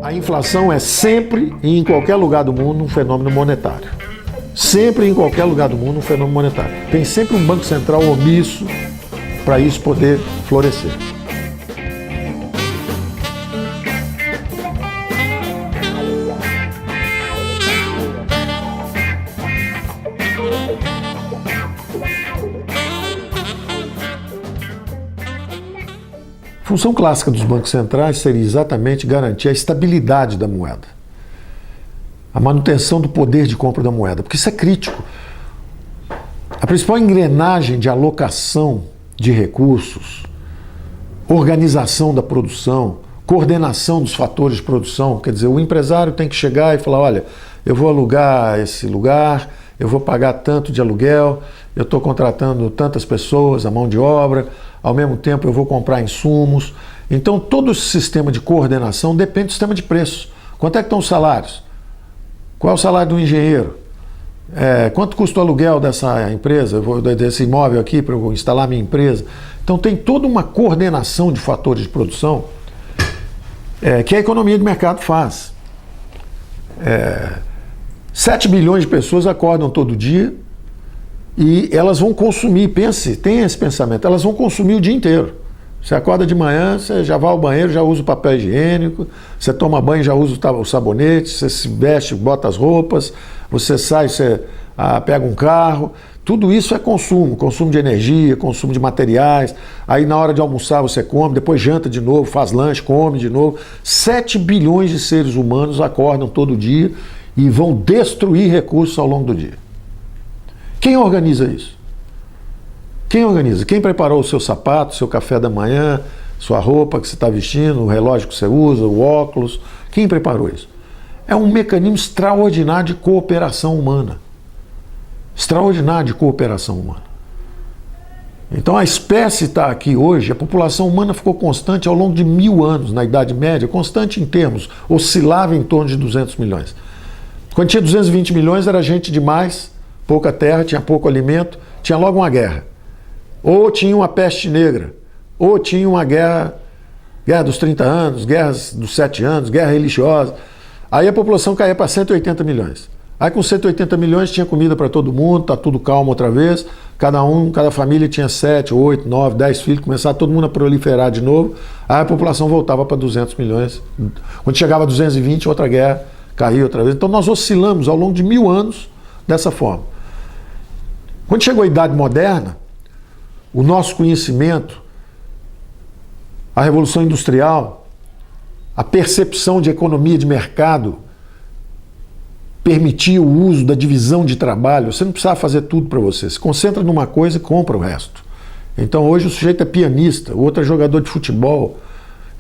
A inflação é sempre e em qualquer lugar do mundo um fenômeno monetário. Sempre e em qualquer lugar do mundo um fenômeno monetário. Tem sempre um Banco Central omisso para isso poder florescer. A função clássica dos bancos centrais seria exatamente garantir a estabilidade da moeda, a manutenção do poder de compra da moeda, porque isso é crítico. A principal engrenagem de alocação de recursos, organização da produção, coordenação dos fatores de produção, quer dizer, o empresário tem que chegar e falar, olha, eu vou alugar esse lugar, eu vou pagar tanto de aluguel, eu estou contratando tantas pessoas, a mão de obra, ao mesmo tempo eu vou comprar insumos. Então todo esse sistema de coordenação depende do sistema de preços. Quanto é que estão os salários? Qual é o salário do engenheiro? Quanto custa o aluguel dessa empresa, desse imóvel aqui para eu instalar minha empresa? Então tem toda uma coordenação de fatores de produção que a economia de mercado faz. 7 bilhões de pessoas acordam todo dia e elas vão consumir, tenha esse pensamento, elas vão consumir o dia inteiro. Você acorda de manhã, você já vai ao banheiro, já usa o papel higiênico, você toma banho, já usa o sabonete, você se veste, bota as roupas, você sai, você pega um carro. Tudo isso é consumo de energia, consumo de materiais. Aí na hora de almoçar você come, depois janta de novo, faz lanche, come de novo. 7 bilhões de seres humanos acordam todo dia e vão destruir recursos ao longo do dia. Quem organiza isso? Quem organiza? Quem preparou o seu sapato, seu café da manhã, sua roupa que você está vestindo, o relógio que você usa, o óculos? Quem preparou isso? É um mecanismo extraordinário de cooperação humana. Extraordinário de cooperação humana. Então a espécie está aqui hoje, a população humana ficou constante ao longo de 1000 anos, na Idade Média, constante em termos, oscilava em torno de 200 milhões. Quando tinha 220 milhões era gente demais, pouca terra, tinha pouco alimento, tinha logo uma guerra. Ou tinha uma peste negra, ou tinha uma guerra dos 30 anos, guerras dos 7 anos, guerra religiosa. Aí a população caía para 180 milhões. Aí com 180 milhões tinha comida para todo mundo, tá tudo calmo outra vez, cada família tinha 7, 8, 9, 10 filhos, começava todo mundo a proliferar de novo, aí a população voltava para 200 milhões. Quando chegava a 220, outra guerra, caía outra vez. Então nós oscilamos ao longo de 1000 anos dessa forma. Quando chegou a Idade Moderna, o nosso conhecimento, a Revolução Industrial, a percepção de economia de mercado permitia o uso da divisão de trabalho. Você não precisava fazer tudo para você. Se concentra numa coisa e compra o resto. Então hoje o sujeito é pianista, o outro é jogador de futebol.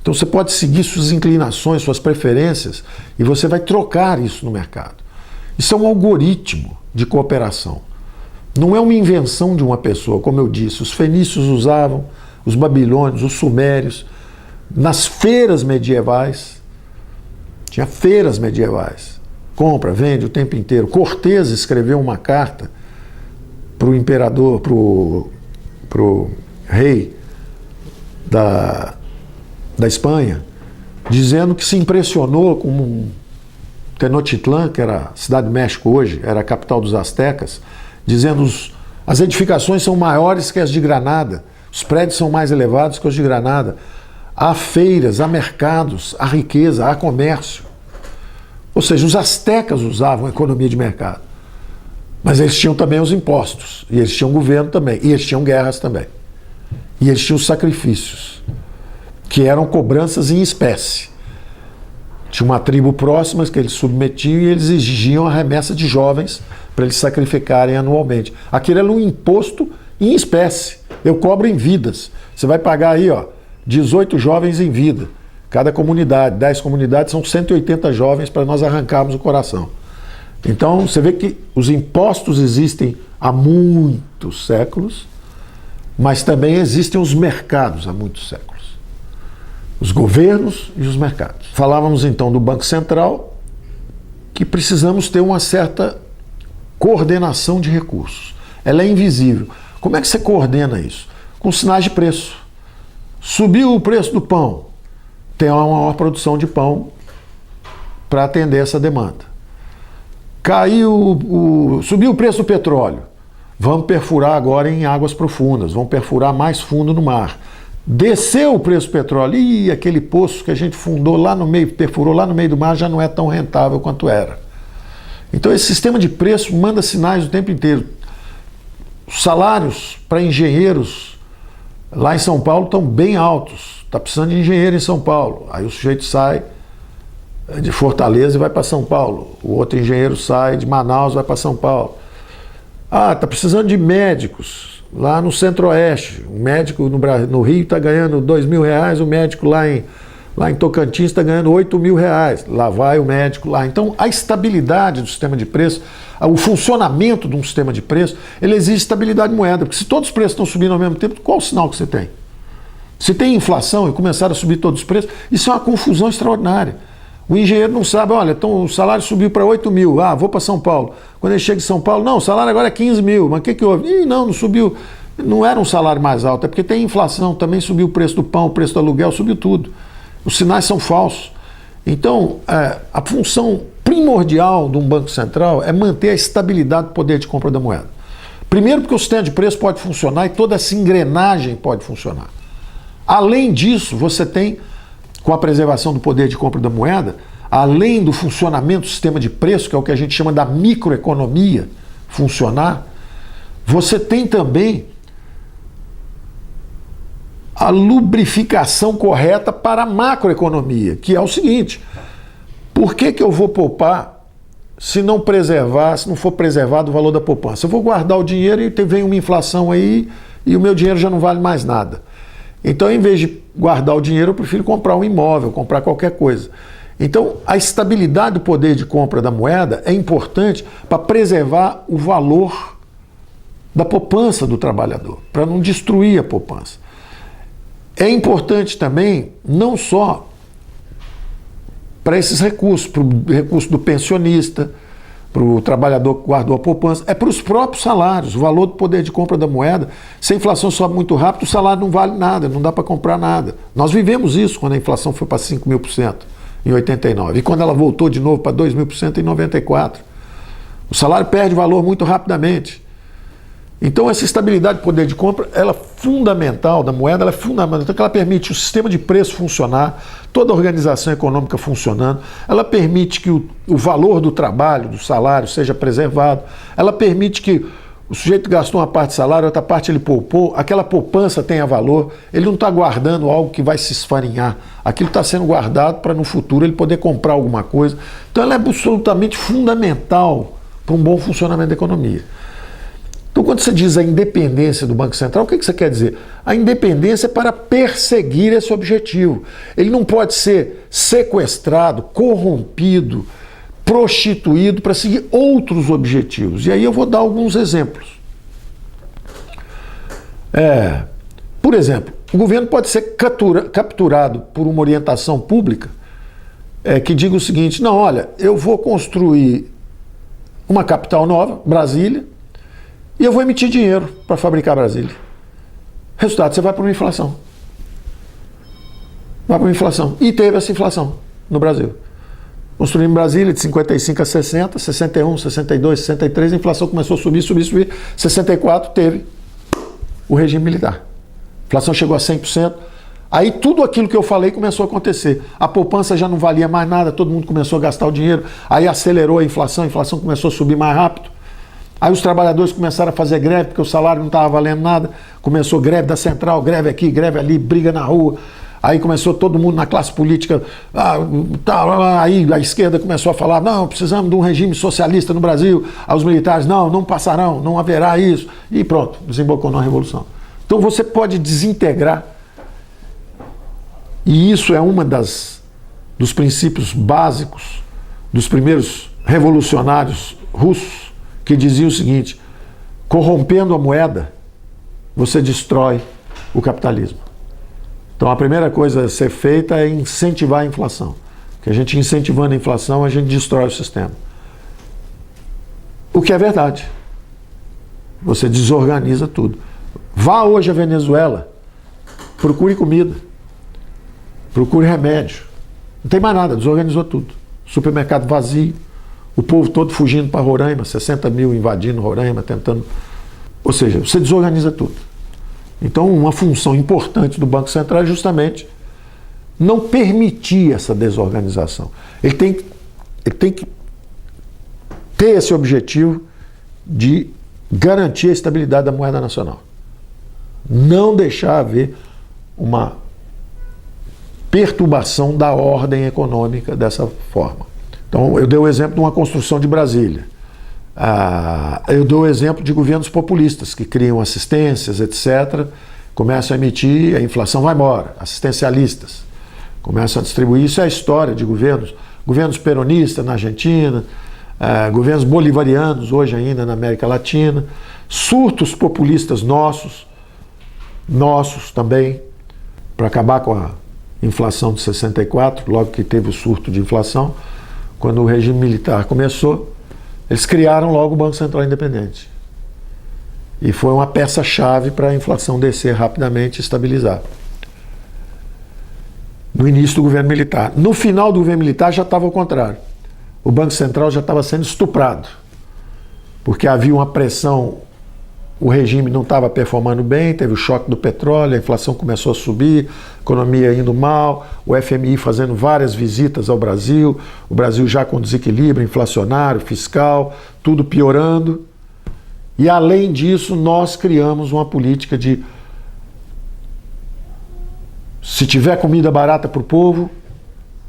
Então você pode seguir suas inclinações, suas preferências e você vai trocar isso no mercado. Isso é um algoritmo de cooperação. Não é uma invenção de uma pessoa, como eu disse. Os fenícios usavam, os babilônios, os sumérios. Nas feiras medievais, tinha feiras medievais. Compra, vende o tempo inteiro. Cortés escreveu uma carta para o imperador, para o rei da Espanha, dizendo que se impressionou com Tenochtitlán, que era a cidade do México hoje, era a capital dos astecas, dizendo as edificações são maiores que as de Granada, os prédios são mais elevados que os de Granada, há feiras, há mercados, há riqueza, há comércio. Ou seja, os astecas usavam a economia de mercado, mas eles tinham também os impostos, e eles tinham governo também, e eles tinham guerras também, e eles tinham os sacrifícios, que eram cobranças em espécie. Tinha uma tribo próxima que eles submetiam e eles exigiam a remessa de jovens para eles sacrificarem anualmente. Aquilo era um imposto em espécie. Eu cobro em vidas. Você vai pagar aí, 18 jovens em vida. Cada comunidade, 10 comunidades, são 180 jovens para nós arrancarmos o coração. Então, você vê que os impostos existem há muitos séculos, mas também existem os mercados há muitos séculos. Os governos e os mercados. Falávamos então do Banco Central, que precisamos ter uma certa coordenação de recursos. Ela é invisível. Como é que você coordena isso? Com sinais de preço. Subiu o preço do pão, tem uma maior produção de pão para atender essa demanda. Subiu o preço do petróleo. Vamos perfurar agora em águas profundas, vamos perfurar mais fundo no mar. Desceu o preço do petróleo e aquele poço que a gente fundou lá no meio, perfurou lá no meio do mar, já não é tão rentável quanto era. Então esse sistema de preço manda sinais o tempo inteiro. Os salários para engenheiros lá em São Paulo estão bem altos. Está precisando de engenheiro em São Paulo. Aí o sujeito sai de Fortaleza e vai para São Paulo. O outro engenheiro sai de Manaus e vai para São Paulo. Ah, está precisando de médicos lá no Centro-Oeste. O médico no Rio está ganhando R$2.000, o médico lá em Tocantins está ganhando R$8.000. Lá vai o médico lá. Então, a estabilidade do sistema de preço, o funcionamento de um sistema de preço, ele exige estabilidade de moeda. Porque se todos os preços estão subindo ao mesmo tempo, qual o sinal que você tem? Se tem inflação e começaram a subir todos os preços, isso é uma confusão extraordinária. O engenheiro não sabe, olha, então o salário subiu para 8 mil, vou para São Paulo. Quando ele chega em São Paulo, não, o salário agora é 15 mil, mas o que houve? Ih, não subiu, não era um salário mais alto, é porque tem inflação, também subiu o preço do pão, o preço do aluguel, subiu tudo. Os sinais são falsos. Então, a função primordial de um banco central é manter a estabilidade do poder de compra da moeda. Primeiro porque o sistema de preço pode funcionar e toda essa engrenagem pode funcionar. Além disso, você tem, com a preservação do poder de compra da moeda, além do funcionamento do sistema de preço, que é o que a gente chama da microeconomia funcionar, você tem também a lubrificação correta para a macroeconomia, que é o seguinte: por que eu vou poupar se não for preservado o valor da poupança? Eu vou guardar o dinheiro e vem uma inflação aí e o meu dinheiro já não vale mais nada. Então, em vez de guardar o dinheiro, eu prefiro comprar um imóvel, comprar qualquer coisa. Então, a estabilidade do poder de compra da moeda é importante para preservar o valor da poupança do trabalhador, para não destruir a poupança. É importante também, não só para esses recursos, para o recurso do pensionista, para o trabalhador que guardou a poupança, é para os próprios salários. O valor do poder de compra da moeda, se a inflação sobe muito rápido, o salário não vale nada, não dá para comprar nada. Nós vivemos isso quando a inflação foi para 5.000% em 89 e quando ela voltou de novo para 2.000% em 94. O salário perde valor muito rapidamente. Então essa estabilidade do poder de compra, ela é fundamental da moeda, ela é fundamental, porque ela permite o sistema de preço funcionar, toda a organização econômica funcionando, ela permite que o valor do trabalho, do salário, seja preservado, ela permite que o sujeito gastou uma parte do salário, outra parte ele poupou, aquela poupança tenha valor, ele não está guardando algo que vai se esfarinhar, aquilo está sendo guardado para no futuro ele poder comprar alguma coisa. Então ela é absolutamente fundamental para um bom funcionamento da economia. Então, quando você diz a independência do Banco Central, o que você quer dizer? A independência é para perseguir esse objetivo. Ele não pode ser sequestrado, corrompido, prostituído para seguir outros objetivos. E aí eu vou dar alguns exemplos. Por exemplo, o governo pode ser capturado por uma orientação pública que diga o seguinte: não, olha, eu vou construir uma capital nova, Brasília, e eu vou emitir dinheiro para fabricar Brasília. Resultado, você vai para uma inflação. Vai para uma inflação. E teve essa inflação no Brasil. Construímos Brasília de 55 a 60, 61, 62, 63, a inflação começou a subir. 64 teve o regime militar. A inflação chegou a 100%. Aí tudo aquilo que eu falei começou a acontecer. A poupança já não valia mais nada, todo mundo começou a gastar o dinheiro. Aí acelerou a inflação começou a subir mais rápido. Aí os trabalhadores começaram a fazer greve porque o salário não estava valendo nada. Começou greve da central, greve aqui, greve ali, briga na rua. Aí começou todo mundo na classe política, aí a esquerda começou a falar: não, precisamos de um regime socialista no Brasil. Aí os militares: não passarão, não haverá isso. E pronto, desembocou na revolução. Então você pode desintegrar, e isso é uma dos princípios básicos dos primeiros revolucionários russos, que dizia o seguinte: corrompendo a moeda, você destrói o capitalismo. Então a primeira coisa a ser feita é incentivar a inflação. Porque a gente incentivando a inflação, a gente destrói o sistema. O que é verdade. Você desorganiza tudo. Vá hoje à Venezuela, procure comida, procure remédio. Não tem mais nada, desorganizou tudo. supermercado vazio, o povo todo fugindo para Roraima, 60 mil invadindo Roraima, tentando... Ou seja, você desorganiza tudo. Então, uma função importante do Banco Central é justamente não permitir essa desorganização. Ele tem que ter esse objetivo de garantir a estabilidade da moeda nacional. Não deixar haver uma perturbação da ordem econômica dessa forma. Então, eu dei o exemplo de uma construção de Brasília. Eu dou o exemplo de governos populistas que criam assistências, etc., começam a emitir, a inflação vai embora, assistencialistas, começam a distribuir. Isso é a história de governos peronistas na Argentina, governos bolivarianos hoje ainda na América Latina, surtos populistas nossos também, para acabar com a inflação de 64, logo que teve o surto de inflação, quando o regime militar começou, eles criaram logo o Banco Central Independente. E foi uma peça-chave para a inflação descer rapidamente e estabilizar. No início do governo militar. No final do governo militar já estava ao contrário. O Banco Central já estava sendo estuprado, porque havia uma pressão, o regime não estava performando bem, teve o choque do petróleo, a inflação começou a subir, a economia indo mal, o FMI fazendo várias visitas ao Brasil, o Brasil já com desequilíbrio inflacionário, fiscal, tudo piorando. E além disso, nós criamos uma política de se tiver comida barata para o povo,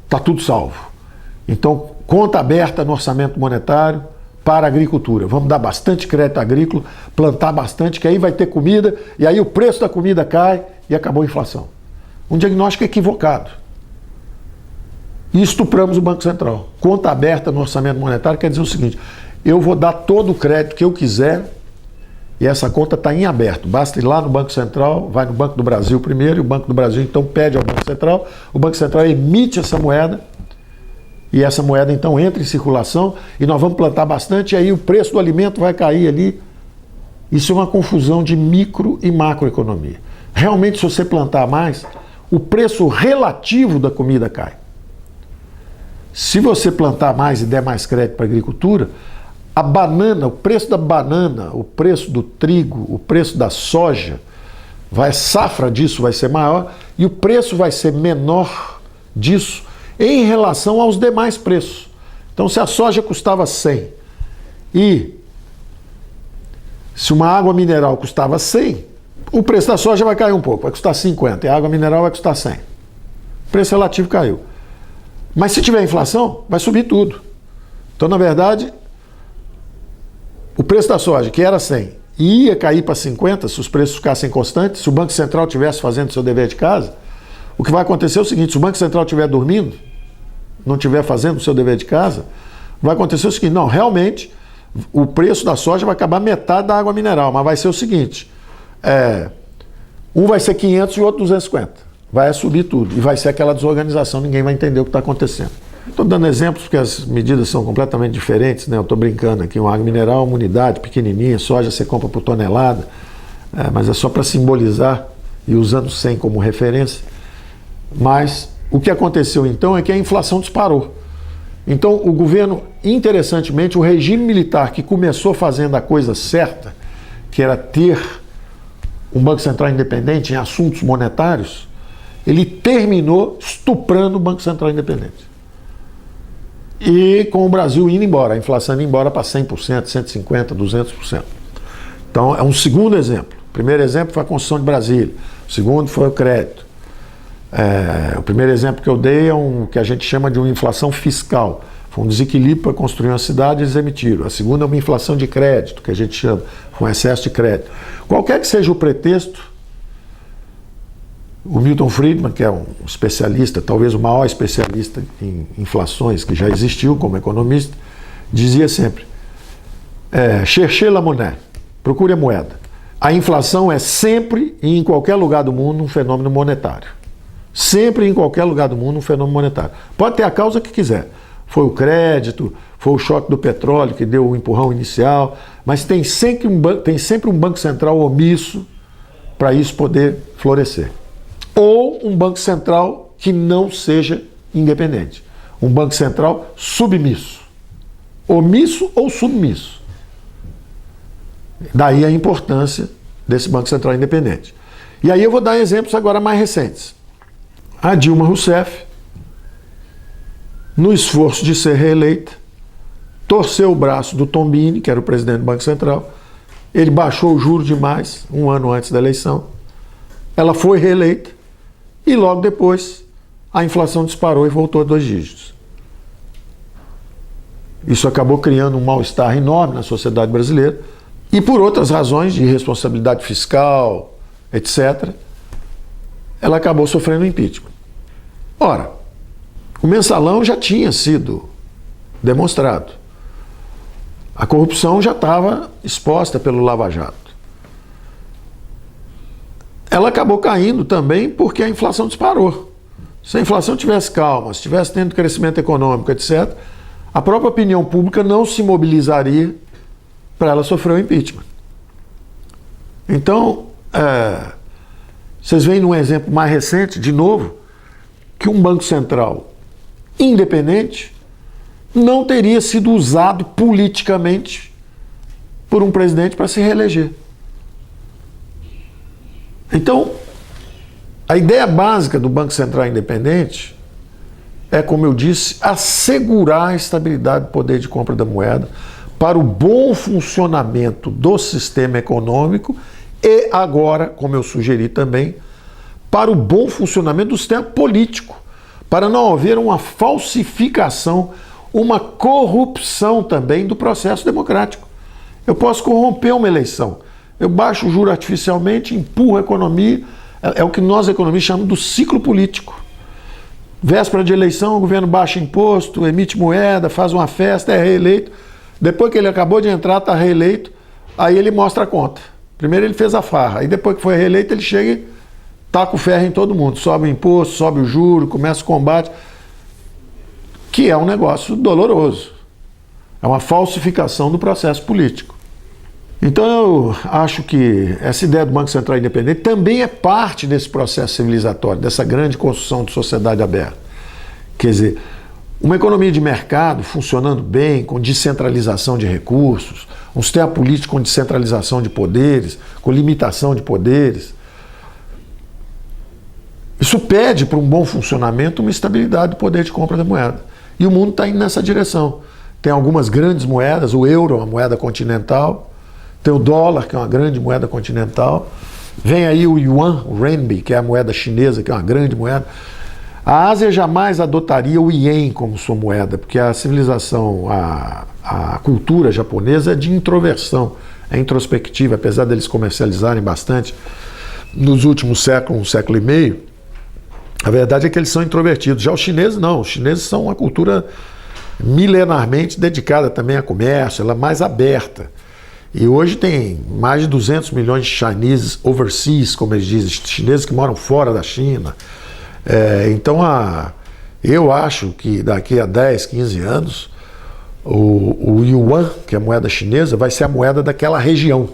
está tudo salvo. Então, conta aberta no orçamento monetário para a agricultura. Vamos dar bastante crédito agrícola, plantar bastante, que aí vai ter comida, e aí o preço da comida cai e acabou a inflação. Um diagnóstico equivocado. E estupramos o Banco Central. Conta aberta no orçamento monetário quer dizer o seguinte: eu vou dar todo o crédito que eu quiser e essa conta está em aberto. Basta ir lá no Banco Central, vai no Banco do Brasil primeiro, e o Banco do Brasil então pede ao Banco Central, o Banco Central emite essa moeda, e essa moeda então entra em circulação, e nós vamos plantar bastante, e aí o preço do alimento vai cair ali. Isso é uma confusão de micro e macroeconomia. Realmente, se você plantar mais, o preço relativo da comida cai. Se você plantar mais e der mais crédito para a agricultura, a banana, o preço da banana, o preço do trigo, o preço da soja, a safra disso vai ser maior e o preço vai ser menor disso em relação aos demais preços. Então, se a soja custava 100 e se uma água mineral custava 100, o preço da soja vai cair um pouco, vai custar 50 e a água mineral vai custar 100. O preço relativo caiu. Mas se tiver inflação, vai subir tudo. Então, na verdade, o preço da soja, que era 100, ia cair para 50 se os preços ficassem constantes, se o Banco Central estivesse fazendo seu dever de casa. O que vai acontecer é o seguinte: se o Banco Central estiver dormindo, não estiver fazendo o seu dever de casa, vai acontecer o seguinte: não, realmente, o preço da soja vai acabar metade da água mineral, mas vai ser o seguinte, um vai ser 500 e o outro 250. Vai subir tudo e vai ser aquela desorganização, ninguém vai entender o que está acontecendo. Estou dando exemplos porque as medidas são completamente diferentes, né? Eu estou brincando aqui, uma água mineral, uma unidade pequenininha, soja você compra por tonelada, mas é só para simbolizar e usando 100 como referência. Mas o que aconteceu então é que a inflação disparou. Então o governo, interessantemente, o regime militar que começou fazendo a coisa certa, que era ter um Banco Central independente em assuntos monetários, ele terminou estuprando o Banco Central independente. E com o Brasil indo embora, a inflação indo embora para 100%, 150%, 200%. Então é um segundo exemplo. O primeiro exemplo foi a construção de Brasília. O segundo foi o crédito. O primeiro exemplo que eu dei é o que a gente chama de uma inflação fiscal. Foi um desequilíbrio para construir uma cidade e eles emitiram. A segunda é uma inflação de crédito, que a gente chama, foi um excesso de crédito. Qualquer que seja o pretexto, o Milton Friedman, que é um especialista, talvez o maior especialista em inflações que já existiu como economista, dizia sempre: cherchez la monnaie, procure a moeda. A inflação é sempre e em qualquer lugar do mundo um fenômeno monetário. Sempre e em qualquer lugar do mundo um fenômeno monetário. Pode ter a causa que quiser. Foi o crédito, foi o choque do petróleo que deu o empurrão inicial, mas tem sempre um Banco Central omisso para isso poder florescer. Ou um Banco Central que não seja independente. um Banco Central submisso, omisso ou submisso. Daí a importância desse Banco Central independente. E aí eu vou dar exemplos agora mais recentes. A Dilma Rousseff, no esforço de ser reeleita, torceu o braço do Tombini, que era o presidente do Banco Central. Ele baixou o juro demais, um ano antes da eleição. Ela foi reeleita e logo depois a inflação disparou e voltou a 2 dígitos. Isso acabou criando um mal-estar enorme na sociedade brasileira e por outras razões de irresponsabilidade fiscal, etc., ela acabou sofrendo impeachment. Ora, o mensalão já tinha sido demonstrado. A corrupção já estava exposta pelo Lava Jato. Ela acabou caindo também porque a inflação disparou. Se a inflação tivesse calma, se tivesse tendo crescimento econômico, etc., a própria opinião pública não se mobilizaria para ela sofrer o impeachment. Então, vocês veem num exemplo mais recente, de novo, que um Banco Central independente não teria sido usado politicamente por um presidente para se reeleger. Então, a ideia básica do Banco Central independente é, como eu disse, assegurar a estabilidade do poder de compra da moeda para o bom funcionamento do sistema econômico e agora, como eu sugeri também, para o bom funcionamento do sistema político, para não haver uma falsificação, uma corrupção também do processo democrático. Eu posso corromper uma eleição. Eu baixo o juro artificialmente, empurro a economia. É o que nós, economistas, chamamos do ciclo político. Véspera de eleição, o governo baixa imposto, emite moeda, faz uma festa, é reeleito. Depois que ele acabou de entrar, está reeleito, aí ele mostra a conta. Primeiro ele fez a farra, aí depois que foi reeleito, ele chega e taca o ferro em todo mundo. Sobe o imposto, sobe o juro, começa o combate, que é um negócio doloroso. É uma falsificação do processo político. Então eu acho que essa ideia do Banco Central Independente também é parte desse processo civilizatório, dessa grande construção de sociedade aberta. Quer dizer, uma economia de mercado funcionando bem, com descentralização de recursos, um sistema político com descentralização de poderes, com limitação de poderes. Isso pede para um bom funcionamento uma estabilidade do poder de compra da moeda. E o mundo está indo nessa direção. Tem algumas grandes moedas, o euro é uma moeda continental, tem o dólar, que é uma grande moeda continental, vem aí o yuan, o renminbi, que é a moeda chinesa, que é uma grande moeda. A Ásia jamais adotaria o ien como sua moeda, porque a civilização, a cultura japonesa é de introversão, é introspectiva, apesar deles comercializarem bastante nos últimos séculos, um século e meio, a verdade é que eles são introvertidos. Já os chineses não, os chineses são uma cultura milenarmente dedicada também a comércio, ela é mais aberta. E hoje tem mais de 200 milhões de chineses overseas, como eles dizem, chineses que moram fora da China. Então, eu acho que daqui a 10, 15 anos, o yuan, que é a moeda chinesa, vai ser a moeda daquela região.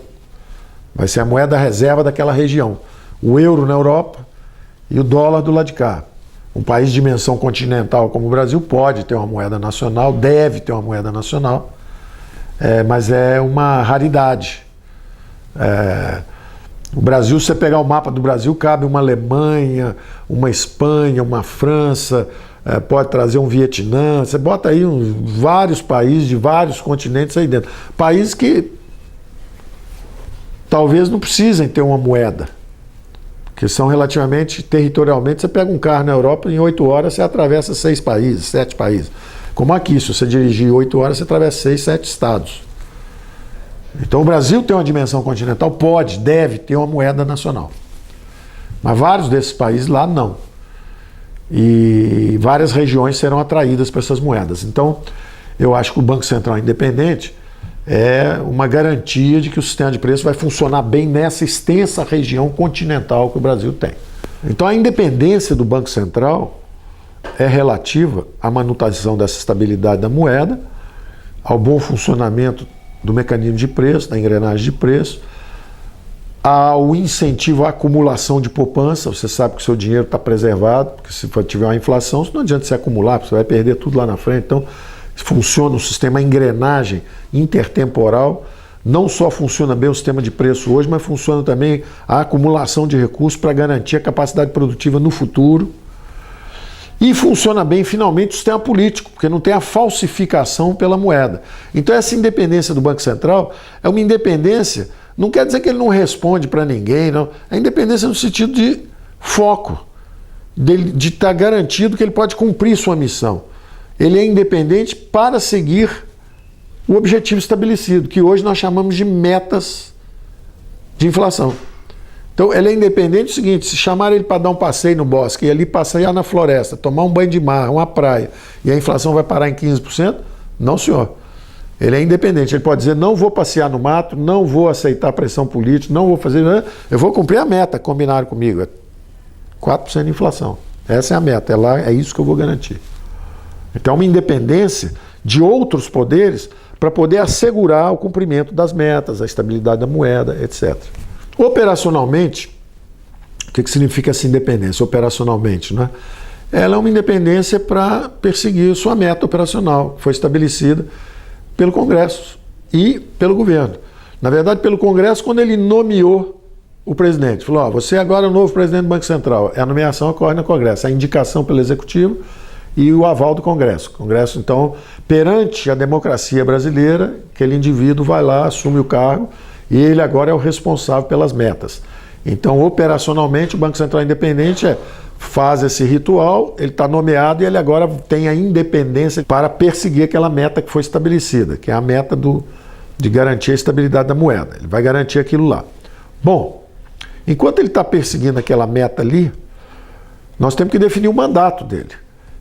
Vai ser a moeda reserva daquela região. O euro na Europa e o dólar do lado de cá. Um país de dimensão continental como o Brasil pode ter uma moeda nacional, deve ter uma moeda nacional, mas é uma raridade. O Brasil, se você pegar o mapa do Brasil, cabe uma Alemanha, uma Espanha, uma França, pode trazer um Vietnã, você bota aí vários países de vários continentes aí dentro. Países que talvez não precisem ter uma moeda, que são relativamente, territorialmente, você pega um carro na Europa, em 8 horas você atravessa 6 países, 7 países. Como aqui, se você dirigir 8 horas, você atravessa 6, 7 estados. Então o Brasil tem uma dimensão continental, pode, deve ter uma moeda nacional. Mas vários desses países lá não. E várias regiões serão atraídas para essas moedas. Então eu acho que o Banco Central Independente é uma garantia de que o sistema de preços vai funcionar bem nessa extensa região continental que o Brasil tem. Então a independência do Banco Central é relativa à manutenção dessa estabilidade da moeda, ao bom funcionamento do mecanismo de preço, da engrenagem de preço, ao incentivo à acumulação de poupança. Você sabe que o seu dinheiro está preservado, porque se tiver uma inflação, não adianta você acumular, você vai perder tudo lá na frente. Então, funciona o sistema, a engrenagem intertemporal. Não só funciona bem o sistema de preço hoje, mas funciona também a acumulação de recursos para garantir a capacidade produtiva no futuro. E funciona bem, finalmente, o sistema político, porque não tem a falsificação pela moeda. Então, essa independência do Banco Central é uma independência, não quer dizer que ele não responde para ninguém, não. É independência no sentido de foco, de estar garantido que ele pode cumprir sua missão. Ele é independente para seguir o objetivo estabelecido, que hoje nós chamamos de metas de inflação. Então, ele é independente o seguinte: se chamar ele para dar um passeio no bosque e ali passear na floresta, tomar um banho de mar, uma praia, e a inflação vai parar em 15%, não, senhor. Ele é independente. Ele pode dizer: não vou passear no mato, não vou aceitar pressão política, não vou fazer nada, eu vou cumprir a meta, combinaram comigo. É 4% de inflação. Essa é a meta, é isso que eu vou garantir. Então, é uma independência de outros poderes para poder assegurar o cumprimento das metas, a estabilidade da moeda, etc. Operacionalmente, o que significa essa independência? Operacionalmente, né? Ela é uma independência para perseguir sua meta operacional, que foi estabelecida pelo Congresso e pelo governo. Na verdade, pelo Congresso, quando ele nomeou o presidente. Falou: ó, você agora é o novo presidente do Banco Central. A nomeação ocorre no Congresso, a indicação pelo Executivo e o aval do Congresso. O Congresso, então, perante a democracia brasileira, aquele indivíduo vai lá, assume o cargo, e ele agora é o responsável pelas metas. Então, operacionalmente, o Banco Central Independente faz esse ritual, ele está nomeado e ele agora tem a independência para perseguir aquela meta que foi estabelecida, que é a meta de garantir a estabilidade da moeda. Ele vai garantir aquilo lá. Bom, enquanto ele está perseguindo aquela meta ali, nós temos que definir o mandato dele.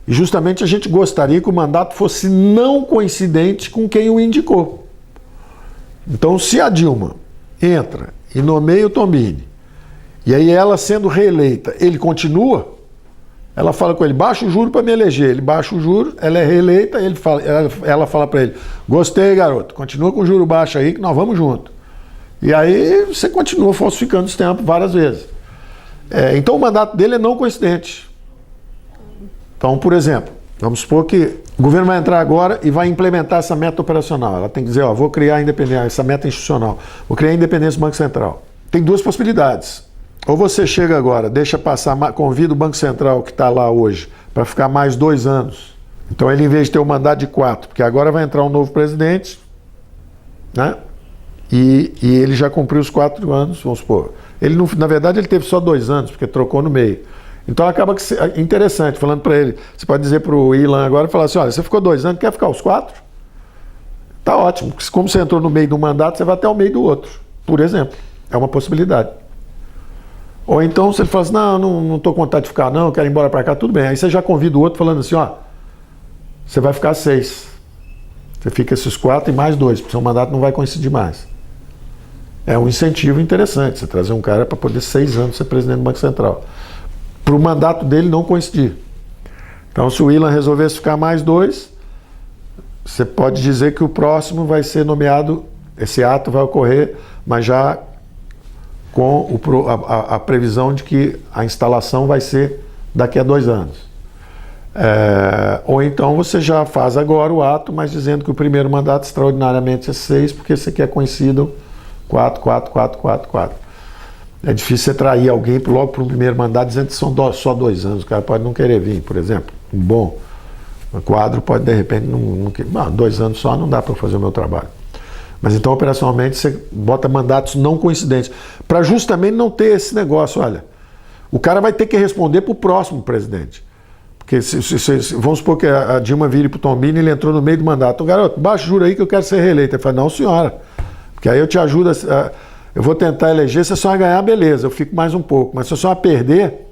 E justamente a gente gostaria que o mandato fosse não coincidente com quem o indicou. Então, se a Dilma entra e nomeia o Tombini, e aí ela sendo reeleita, ele continua, ela fala com ele: baixa o juro para me eleger. Ele baixa o juro, ela é reeleita, ela fala para ele: gostei, garoto, continua com o juro baixo aí que nós vamos junto. E aí você continua falsificando os tempos várias vezes. Então o mandato dele é não coincidente. Então, por exemplo, vamos supor que o governo vai entrar agora e vai implementar essa meta operacional. Ela tem que dizer: ó, vou criar a independência, essa meta institucional, vou criar a independência do Banco Central. Tem duas possibilidades. Ou você chega agora, deixa passar, convida o Banco Central que está lá hoje para ficar mais 2 anos. Então ele, em vez de ter um mandato de 4, porque agora vai entrar um novo presidente, né? E ele já cumpriu os 4 anos, vamos supor. Ele não, na verdade, ele teve só 2 anos, porque trocou no meio. Então acaba que interessante, falando para ele, você pode dizer para o Ilan agora, falar assim: olha, você ficou 2 anos, quer ficar os 4? Tá ótimo, porque como você entrou no meio do mandato, você vai até o meio do outro, por exemplo. É uma possibilidade. Ou então, se ele fala assim: não estou com vontade de ficar não, quero ir embora para cá, tudo bem. Aí você já convida o outro falando assim: ó, você vai ficar 6. Você fica esses 4 e mais 2, porque seu mandato não vai coincidir mais. É um incentivo interessante, você trazer um cara para poder 6 anos ser presidente do Banco Central. Para o mandato dele não coincidir. Então, se o Ilan resolvesse ficar mais 2, você pode dizer que o próximo vai ser nomeado, esse ato vai ocorrer, mas já com a previsão de que a instalação vai ser daqui a 2 anos. Ou então você já faz agora o ato, mas dizendo que o primeiro mandato extraordinariamente é 6, porque você quer coincido 4, 4, 4, 4, 4. É difícil você trair alguém logo para o primeiro mandato dizendo que são só 2 anos. O cara pode não querer vir, por exemplo. Um bom quadro pode, de repente, não querer. 2 anos só não dá para fazer o meu trabalho. Mas então, operacionalmente, você bota mandatos não coincidentes, para justamente não ter esse negócio. Olha, o cara vai ter que responder para o próximo presidente. Porque vamos supor que a Dilma vire para o Tombini e ele entrou no meio do mandato. Garoto, baixa o juro aí que eu quero ser reeleito. Ele fala: não, senhora, porque aí eu te ajudo, eu vou tentar eleger, se a senhora ganhar, beleza, eu fico mais um pouco. Mas se a senhora perder,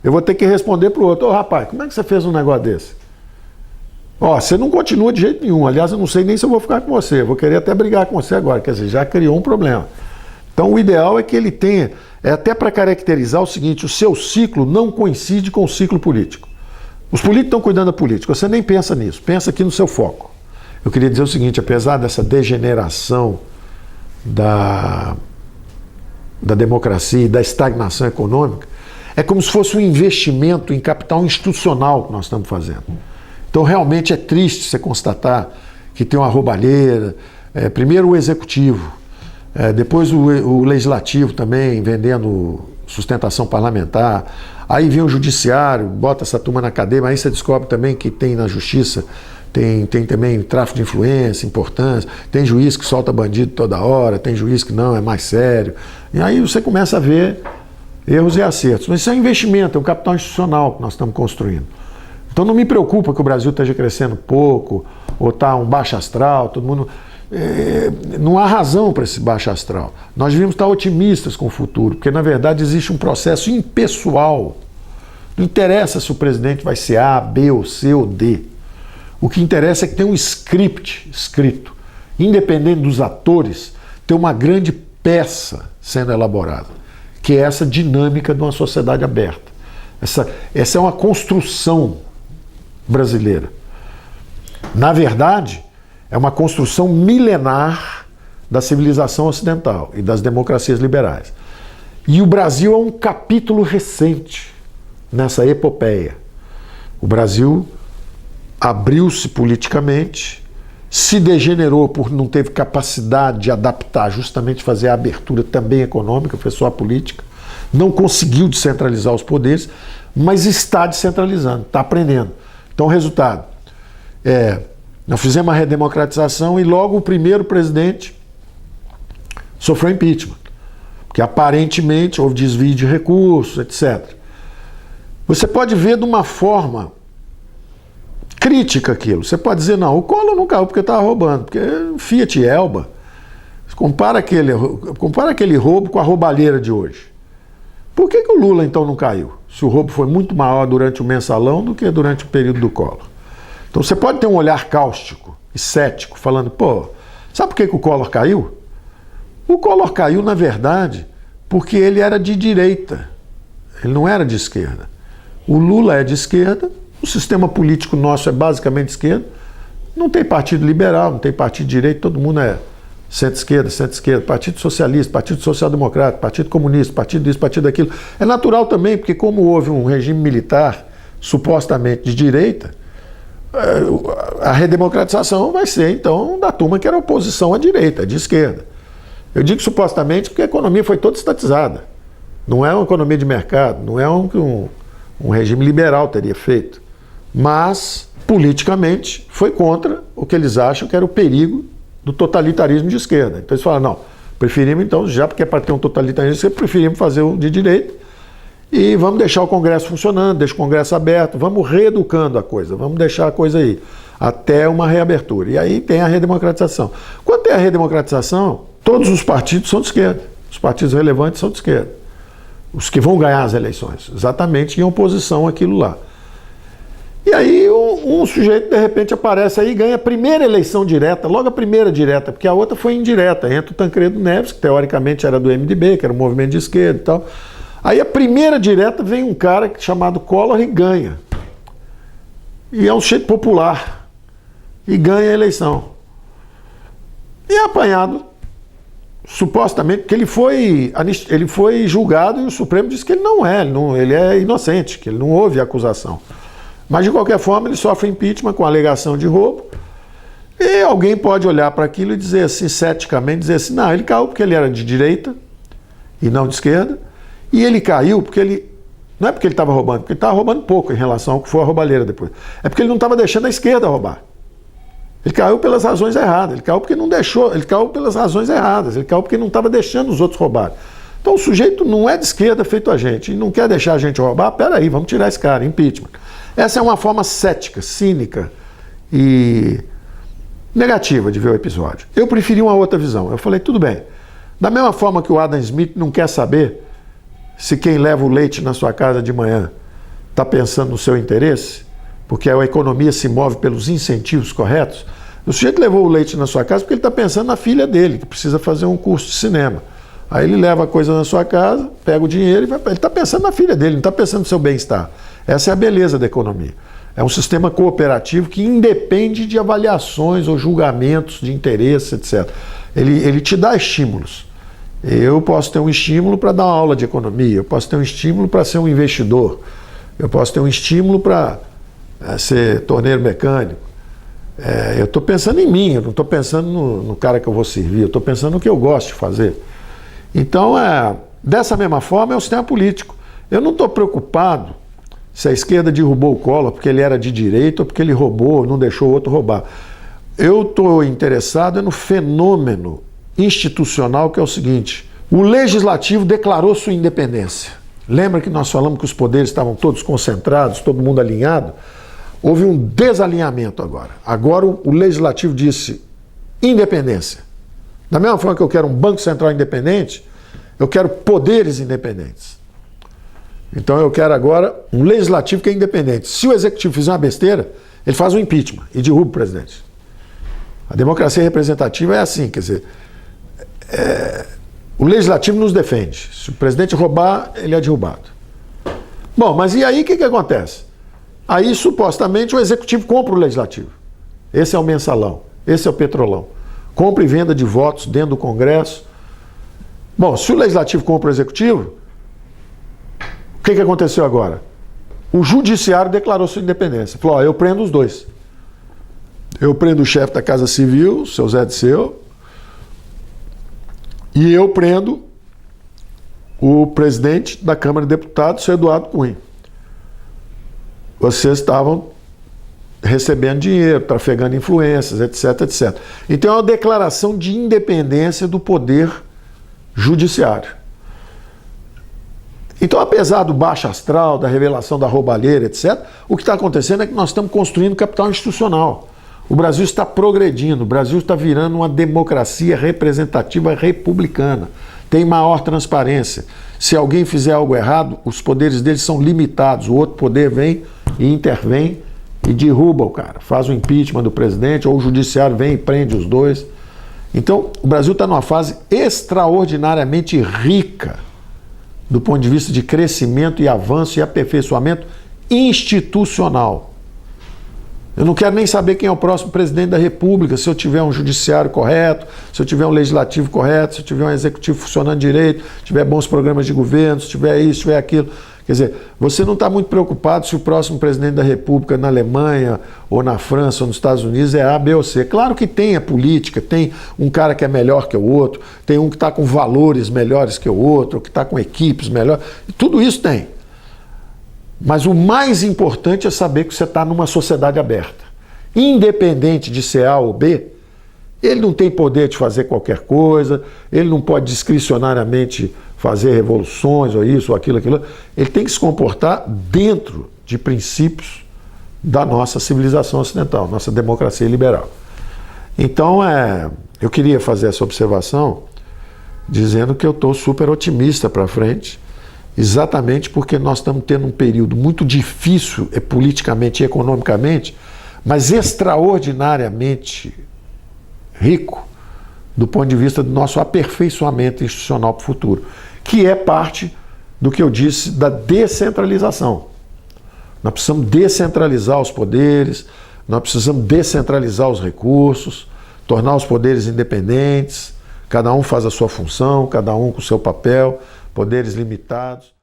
eu vou ter que responder para o outro: ô rapaz, como é que você fez um negócio desse? Ó, você não continua de jeito nenhum. Aliás, eu não sei nem se eu vou ficar com você. Eu vou querer até brigar com você agora. Quer dizer, já criou um problema. Então, o ideal é que ele tenha, até para caracterizar o seguinte: o seu ciclo não coincide com o ciclo político. Os políticos estão cuidando da política. Você nem pensa nisso. Pensa aqui no seu foco. Eu queria dizer o seguinte: apesar dessa degeneração da democracia e da estagnação econômica, é como se fosse um investimento em capital institucional que nós estamos fazendo. Então, realmente é triste você constatar que tem uma roubalheira, primeiro o executivo, depois o legislativo também vendendo sustentação parlamentar, aí vem o judiciário, bota essa turma na cadeia, mas aí você descobre também que tem na justiça, tem também tráfico de influência, importância, tem juiz que solta bandido toda hora, tem juiz que não, é mais sério, e aí você começa a ver erros e acertos. Mas isso é um investimento, é um capital institucional que nós estamos construindo. Então não me preocupa que o Brasil esteja crescendo pouco, ou está um baixo astral, todo mundo... não há razão para esse baixo astral. Nós devíamos estar otimistas com o futuro, porque na verdade existe um processo impessoal. Não interessa se o presidente vai ser A, B, ou C ou D. O que interessa é que tem um script escrito. Independente dos atores, tem uma grande peça sendo elaborada, que é essa dinâmica de uma sociedade aberta. Essa é uma construção brasileira. Na verdade, é uma construção milenar da civilização ocidental e das democracias liberais. E o Brasil é um capítulo recente nessa epopeia. O Brasil abriu-se politicamente, se degenerou por não ter capacidade de adaptar, justamente fazer a abertura também econômica, foi só a política, não conseguiu descentralizar os poderes, mas está descentralizando, está aprendendo. Então o resultado nós fizemos uma redemocratização e logo o primeiro presidente sofreu impeachment, porque aparentemente houve desvio de recursos, etc. Você pode ver de uma forma crítica aquilo. Você pode dizer, não, o Collor não caiu porque estava roubando, porque Fiat e Elba, compara aquele roubo com a roubalheira de hoje. Por que o Lula então não caiu? Se o roubo foi muito maior durante o mensalão do que durante o período do Collor. Então você pode ter um olhar cáustico e cético, falando, sabe por que o Collor caiu? O Collor caiu, na verdade, porque ele era de direita, ele não era de esquerda. O Lula é de esquerda, o sistema político nosso é basicamente de esquerda, não tem partido liberal, não tem partido de direita, todo mundo é centro-esquerda, partido socialista, partido social-democrata, partido comunista, partido disso, partido daquilo. É natural também, porque como houve um regime militar supostamente de direita, a redemocratização vai ser, então, da turma que era oposição à direita, de esquerda. Eu digo supostamente porque a economia foi toda estatizada. Não é uma economia de mercado, não é um regime liberal teria feito. Mas, politicamente, foi contra o que eles acham que era o perigo do totalitarismo de esquerda. Então eles falam, não, preferimos então, já porque é para ter um totalitarismo de esquerda, preferimos fazer o de direita e vamos deixar o Congresso funcionando, deixa o Congresso aberto, vamos reeducando a coisa, vamos deixar a coisa aí, até uma reabertura. E aí tem a redemocratização. Quando tem a redemocratização, todos os partidos são de esquerda, os partidos relevantes são de esquerda. Os que vão ganhar as eleições, exatamente em oposição àquilo lá. E aí um sujeito de repente aparece aí e ganha a primeira eleição direta, logo a primeira direta, porque a outra foi indireta, entra o Tancredo Neves, que teoricamente era do MDB, que era um movimento de esquerda e tal. Aí a primeira direta vem um cara chamado Collor e ganha. E é um sujeito popular. E ganha a eleição. E é apanhado, supostamente, porque ele foi julgado e o Supremo disse que ele não é, ele é inocente, que ele não houve acusação. Mas, de qualquer forma, ele sofre impeachment com alegação de roubo. E alguém pode olhar para aquilo e dizer assim, ceticamente, dizer assim, não, ele caiu porque ele era de direita e não de esquerda. E ele caiu porque ele... Não é porque ele estava roubando, porque ele estava roubando pouco em relação ao que foi a roubalheira depois. É porque ele não estava deixando a esquerda roubar. Ele caiu pelas razões erradas. Ele caiu porque não deixou... Ele caiu pelas razões erradas. Ele caiu porque não estava deixando os outros roubarem. Então o sujeito não é de esquerda feito a gente e não quer deixar a gente roubar. Peraí, vamos tirar esse cara, impeachment. Essa é uma forma cética, cínica e negativa de ver o episódio. Eu preferi uma outra visão. Eu falei, tudo bem. Da mesma forma que o Adam Smith não quer saber se quem leva o leite na sua casa de manhã está pensando no seu interesse, porque a economia se move pelos incentivos corretos, o sujeito levou o leite na sua casa porque ele está pensando na filha dele, que precisa fazer um curso de cinema. Aí ele leva a coisa na sua casa, pega o dinheiro e vai... Ele está pensando na filha dele, não está pensando no seu bem-estar. Essa é a beleza da economia. É um sistema cooperativo que independe de avaliações ou julgamentos de interesse, etc. Ele te dá estímulos. Eu posso ter um estímulo para dar uma aula de economia, eu posso ter um estímulo para ser um investidor, eu posso ter um estímulo para ser torneiro mecânico. Eu estou pensando em mim, eu não estou pensando no cara que eu vou servir, eu estou pensando no que eu gosto de fazer. Então, dessa mesma forma, é o sistema político. Eu não estou preocupado se a esquerda derrubou o Collor porque ele era de direita ou porque ele roubou, não deixou o outro roubar. Eu estou interessado no fenômeno institucional, que é o seguinte: o legislativo declarou sua independência. Lembra que nós falamos que os poderes estavam todos concentrados, todo mundo alinhado? Houve um desalinhamento agora. Agora o legislativo disse independência. Da mesma forma que eu quero um Banco Central independente, eu quero poderes independentes. Então eu quero agora um legislativo que é independente. Se o executivo fizer uma besteira, ele faz um impeachment e derruba o presidente. A democracia representativa é assim, quer dizer, o legislativo nos defende. Se o presidente roubar, ele é derrubado. Bom, mas e aí o que acontece? Aí, supostamente, o executivo compra o legislativo. Esse é o mensalão, esse é o petrolão. Compra e venda de votos dentro do Congresso. Bom, se o legislativo compra o executivo, o que aconteceu agora? O judiciário declarou sua independência. Falou, eu prendo os dois. Eu prendo o chefe da Casa Civil, o seu Zé Disseu, e eu prendo o presidente da Câmara de Deputados, o seu Eduardo Cunha. Vocês estavam recebendo dinheiro, trafegando influências, etc, etc. Então é uma declaração de independência do poder judiciário. Então, apesar do baixo astral, da revelação da roubalheira, etc., o que está acontecendo é que nós estamos construindo capital institucional. O Brasil está progredindo, o Brasil está virando uma democracia representativa republicana. Tem maior transparência. Se alguém fizer algo errado, os poderes deles são limitados. O outro poder vem e intervém e derruba o cara. Faz o impeachment do presidente, ou o judiciário vem e prende os dois. Então, o Brasil está numa fase extraordinariamente rica do ponto de vista de crescimento e avanço e aperfeiçoamento institucional. Eu não quero nem saber quem é o próximo presidente da República, se eu tiver um judiciário correto, se eu tiver um legislativo correto, se eu tiver um executivo funcionando direito, se tiver bons programas de governo, se tiver isso, se tiver aquilo. Quer dizer, você não está muito preocupado se o próximo presidente da República na Alemanha, ou na França, ou nos Estados Unidos é A, B ou C. Claro que tem a política, tem um cara que é melhor que o outro, tem um que está com valores melhores que o outro, que está com equipes melhores, tudo isso tem. Mas o mais importante é saber que você está numa sociedade aberta. Independente de ser A ou B, ele não tem poder de fazer qualquer coisa, ele não pode discricionariamente fazer revoluções, ou isso, ou aquilo. Ele tem que se comportar dentro de princípios da nossa civilização ocidental, nossa democracia liberal. Então, eu queria fazer essa observação dizendo que eu estou super otimista para frente, exatamente porque nós estamos tendo um período muito difícil politicamente e economicamente, mas extraordinariamente rico do ponto de vista do nosso aperfeiçoamento institucional para o futuro, que é parte do que eu disse da descentralização. Nós precisamos descentralizar os poderes, nós precisamos descentralizar os recursos, tornar os poderes independentes, cada um faz a sua função, cada um com o seu papel, poderes limitados.